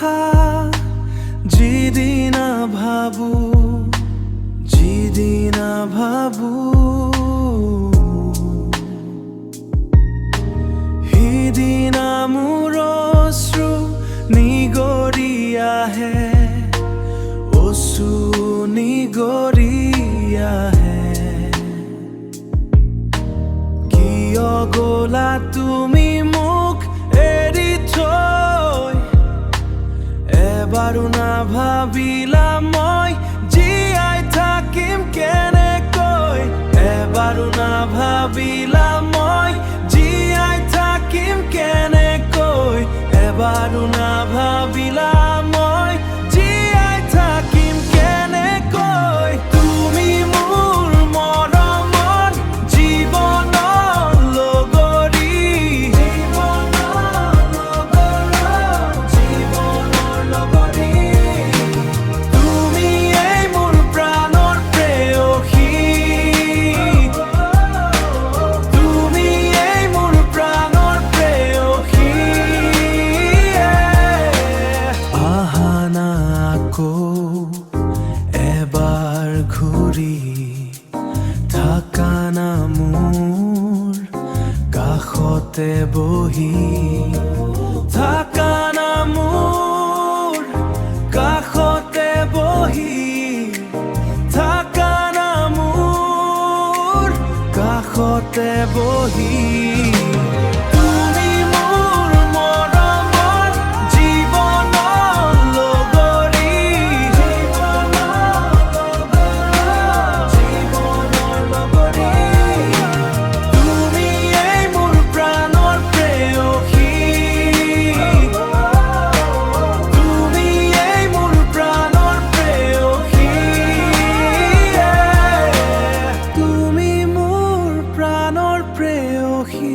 কথা যিদিনা ভাবো যিদিনা ভাবো সিদিনা মোৰ অশ্ৰু নিগৰি আহে অশ্ৰু নিগৰি আহে কিয় গ'লা তুমি মোক এৰি থৈ এবাৰো নাভাবিলা মই জীয়াই থাকিম কেনেকৈ এবাৰো নাভাবিলা মই জীয়াই থাকিম কেনেকৈ এবাৰো নাভাবিলা মই জীয়াই থাকিম কেনেকৈ তুমি মোৰ মৰমৰ জীৱনৰ লগৰী জীৱনৰ লগৰী তুমি এই মোৰ প্ৰাণৰ প্ৰেয়সী তুমি এই মোৰ প্ৰাণৰ প্ৰেয়সী আহা না আকৌ এবাৰ ঘূৰি থাকা না মোৰ কাষতে বহি থাকা না মোৰ কাষতে বহি থাকা না মোৰ কাষতে বহি তুমি মোৰ মৰমৰ জীৱনৰ লগৰী জীৱনৰ লগৰী তুমি এই মোৰ প্ৰাণৰ প্ৰেয়সী তুমি এই মোৰ প্ৰাণৰ প্ৰেয়সী তুমি মোৰ প্ৰাণৰ প্ৰেয়সী